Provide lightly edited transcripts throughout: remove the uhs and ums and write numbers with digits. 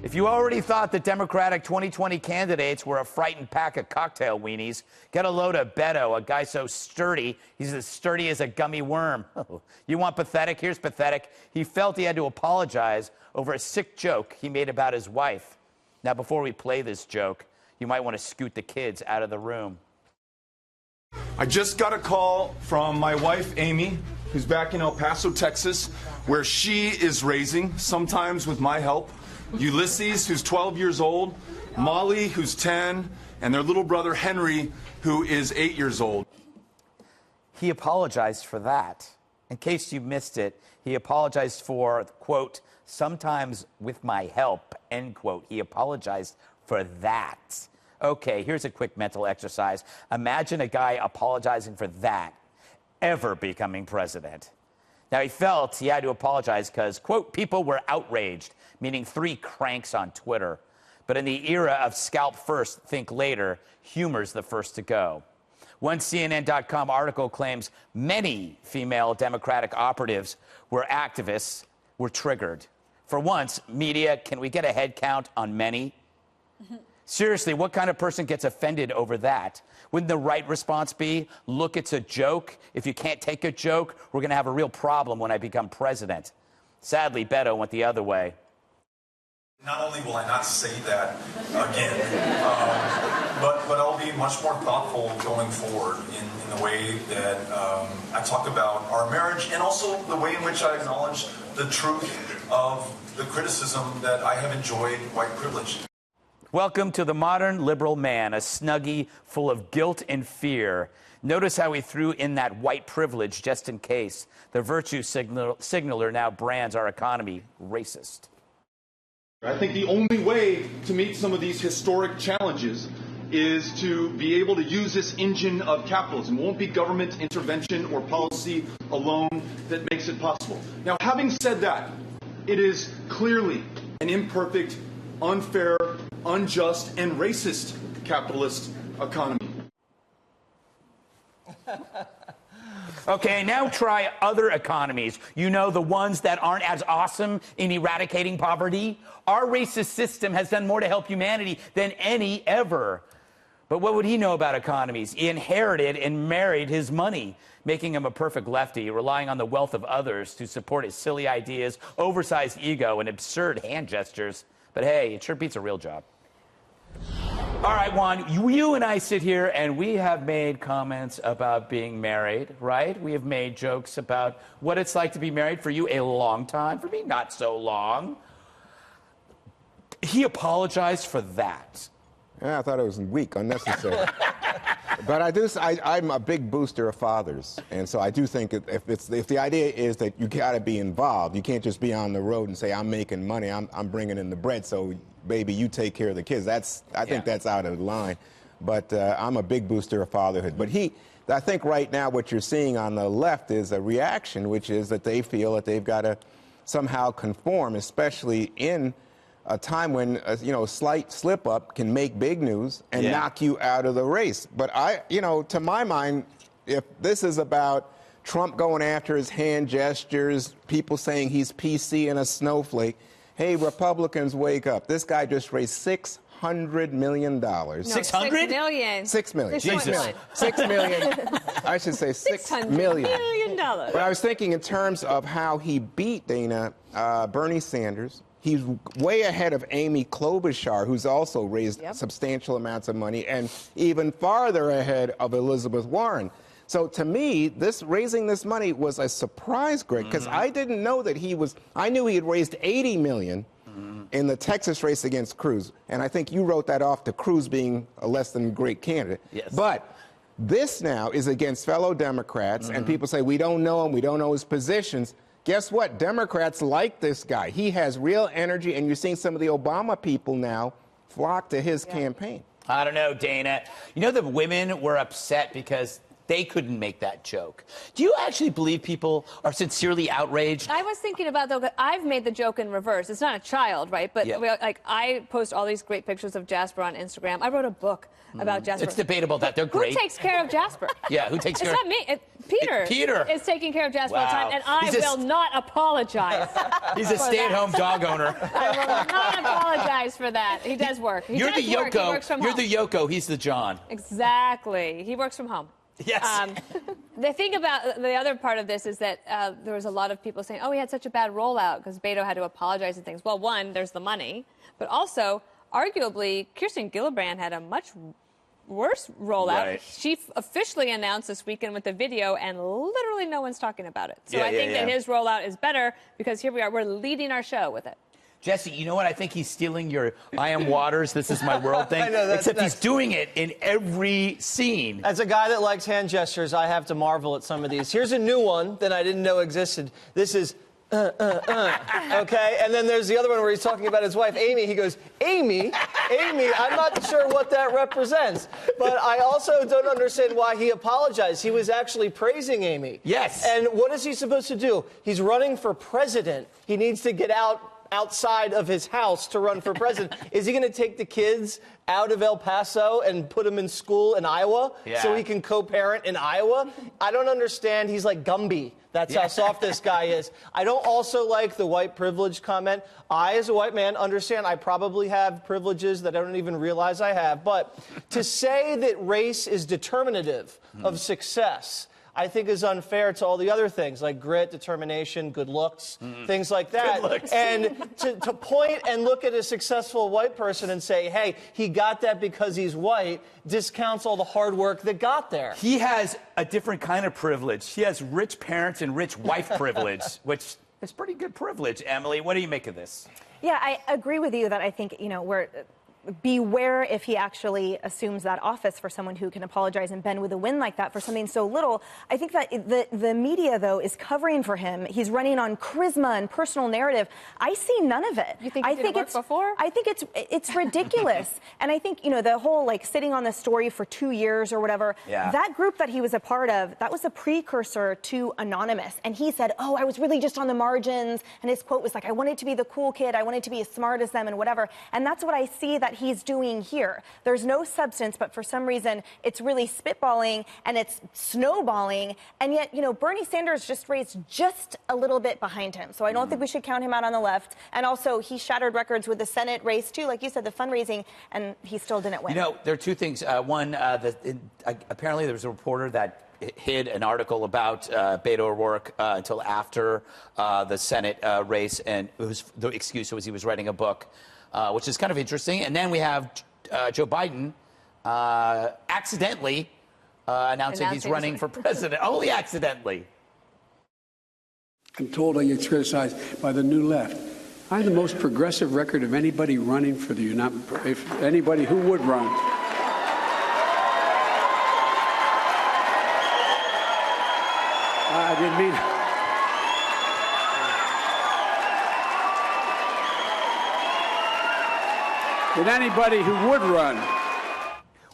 If you already thought the Democratic 2020 candidates were a frightened pack of cocktail weenies, get a load of Beto, a guy so sturdy, he's as sturdy as a gummy worm. You want pathetic? Here's pathetic. He felt he had to apologize over a sick joke he made about his wife. Now, before we play this joke, you might want to scoot the kids out of the room. I just got a call from my wife, Amy, who's back in El Paso, Texas, where she is raising, sometimes with my help, Ulysses, who's 12 years old, Molly, who's 10, and their little brother, Henry, who is 8 years old. He apologized for that. In case you missed it, he apologized for, quote, sometimes with my help, end quote. He apologized for that. Okay, here's a quick mental exercise. Imagine a guy apologizing for that ever becoming president. Now, he felt he had to apologize because, quote, people were outraged, meaning 3 cranks on Twitter. But in the era of scalp first, think later, humor's the first to go. One CNN.com article claims many female Democratic operatives were activists were triggered. For once, media, can we get a head count on many? Seriously, what kind of person gets offended over that? Wouldn't the right response be, look, it's a joke. If you can't take a joke, we're going to have a real problem when I become president. Sadly, Beto went the other way. Not only will I not say that again, but I'll be much more thoughtful going forward in the way that I talk about our marriage and also the way in which I acknowledge the truth of the criticism that I have enjoyed white privilege. Welcome to the modern liberal man, a Snuggie full of guilt and fear. Notice how he threw in that white privilege just in case. The virtue signaler now brands our economy racist. I think the only way to meet some of these historic challenges is to be able to use this engine of capitalism. It won't be government intervention or policy alone that makes it possible. Now, having said that, it is clearly an imperfect, unfair, unjust, and racist capitalist economy. Okay, now try other economies. You know, the ones that aren't as awesome in eradicating poverty. Our racist system has done more to help humanity than any ever. But what would he know about economies? He inherited and married his money, making him a perfect lefty, relying on the wealth of others to support his silly ideas, oversized ego, and absurd hand gestures. But hey, it sure beats a real job. All right, Juan, you and I sit here and we have made comments about being married, right? We have made jokes about what it's like to be married. For you, a long time. For me, not so long. He apologized for that. Yeah, I thought it was weak, unnecessary. But I'm a big booster of fathers, and so I do think if the idea is that you got to be involved, you can't just be on the road and say I'm making money, I'm bringing in the bread, so baby, you take care of the kids. I think that's out of line. But I'm a big booster of fatherhood. But I think right now what you're seeing on the left is a reaction, which is that they feel that they've got to somehow conform, especially in a time when a slight slip up can make big news and knock you out of the race. But to my mind, if this is about Trump going after his hand gestures, people saying he's PC and a snowflake, hey, Republicans, wake up. This guy just raised $600 million. No, 600? 6 million. 6 million. Jesus. 6 million. I should say $6 million. $600 million. But I was thinking in terms of how he beat Bernie Sanders. He's way ahead of Amy Klobuchar, who's also raised substantial amounts of money, and even farther ahead of Elizabeth Warren. So to me, raising this money was a surprise, Greg, because I didn't know that I knew he had raised $80 million in the Texas race against Cruz, and I think you wrote that off to Cruz being a less than great candidate. Yes. But this now is against fellow Democrats, and people say, we don't know him, we don't know his positions. Guess what? Democrats like this guy. He has real energy, and you're seeing some of the Obama people now flock to his campaign. I don't know, Dana. You know, the women were upset because They couldn't make that joke. Do you actually believe people are sincerely outraged? I was thinking about, though, I've made the joke in reverse. It's not a child, right? But like, I post all these great pictures of Jasper on Instagram. I wrote a book about Jasper. It's debatable that they're great. Who takes care of Jasper? Yeah, who takes care? It's not me. Peter is taking care of Jasper all the time, and I will not apologize. He's a stay-at-home dog owner. I will not apologize for that. He does work. You're the Yoko. You're the Yoko. He's the John. Exactly. He works from home. Yes. The thing about the other part of this is that there was a lot of people saying, oh, he had such a bad rollout because Beto had to apologize and things. Well, one, there's the money. But also, arguably, Kirsten Gillibrand had a much worse rollout. Right. She officially announced this weekend with the video, and literally no one's talking about it. So I think that his rollout is better because here we are. We're leading our show with it. Jesse, you know what? I think he's stealing your I am Waters, this is my world thing. I know, except he's doing it in every scene. As a guy that likes hand gestures, I have to marvel at some of these. Here's a new one that I didn't know existed. This is, okay? And then there's the other one where he's talking about his wife, Amy. He goes, Amy, I'm not sure what that represents. But I also don't understand why he apologized. He was actually praising Amy. Yes. And what is he supposed to do? He's running for president. He needs to get outside of his house to run for president. Is he going to take the kids out of El Paso and put them in school in Iowa so he can co-parent in Iowa? I don't understand. He's like Gumby. That's how soft this guy is. I don't also like the white privilege comment. I, as a white man, understand I probably have privileges that I don't even realize I have. But to say that race is determinative of success, I think is unfair to all the other things like grit, determination, good looks, things like that. And to point and look at a successful white person and say, hey, he got that because he's white, discounts all the hard work that got there. He has a different kind of privilege. He has rich parents and rich wife privilege, which is pretty good privilege. Emily, what do you make of this? Yeah, I agree with you that I think, beware if he actually assumes that office for someone who can apologize and bend with a wind like that for something so little. I think that the media, though, is covering for him. He's running on charisma and personal narrative. I see none of it. You think he did work before? I think it's ridiculous. And I think, the whole, sitting on the story for 2 years or whatever, that group that he was a part of, that was a precursor to Anonymous. And he said, oh, I was really just on the margins. And his quote was like, I wanted to be the cool kid. I wanted to be as smart as them and whatever. And that's what I see that he's doing here. There's no substance, but for some reason, it's really spitballing and it's snowballing. And yet, Bernie Sanders just raised just a little bit behind him. So I don't think we should count him out on the left. And also, he shattered records with the Senate race, too. Like you said, the fundraising, and he still didn't win. There are two things. One, apparently there was a reporter that hid an article about Beto O'Rourke until after the Senate race, and the excuse was he was writing a book. Which is kind of interesting. And then we have Joe Biden accidentally announcing he's running for president, only accidentally. I'm told I get criticized by the new left. I have the most progressive record of anybody running for the if anybody who would run. I didn't mean it. With anybody who would run.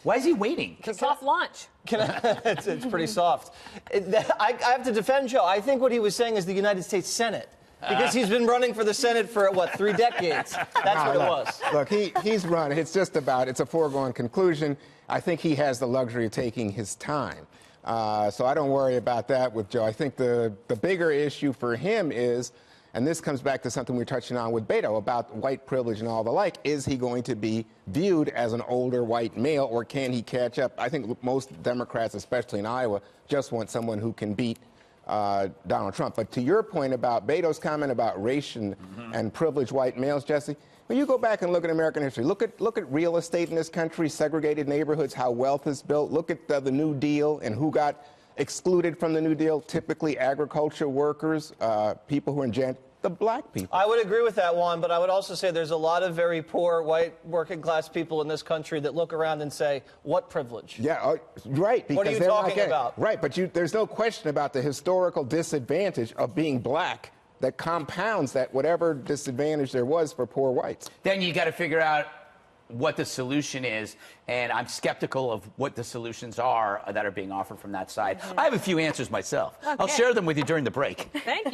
Why is he waiting? Soft launch. It's pretty soft. I have to defend Joe. I think what he was saying is the United States Senate. Because he's been running for the Senate for, 3 decades? That's what it was. Look, he's running. It's a foregone conclusion. I think he has the luxury of taking his time. So I don't worry about that with Joe. I think the bigger issue for him is, and this comes back to something we're touching on with Beto about white privilege and all the like. Is he going to be viewed as an older white male, or can he catch up? I think most Democrats, especially in Iowa, just want someone who can beat Donald Trump. But to your point about Beto's comment about race and privileged white males, Jesse, when you go back and look at American history, look at real estate in this country, segregated neighborhoods, how wealth is built. Look at the New Deal and who got excluded from the New Deal, typically agriculture workers, people who are in the black people. I would agree with that, Juan, but I would also say there's a lot of very poor, white, working-class people in this country that look around and say, what privilege? Yeah, right. What are you talking about? Right, but there's no question about the historical disadvantage of being black that compounds that whatever disadvantage there was for poor whites. Then you got to figure out what the solution is, and I'm skeptical of what the solutions are that are being offered from that side. I have a few answers myself. I'll share them with you during the break. Thank you.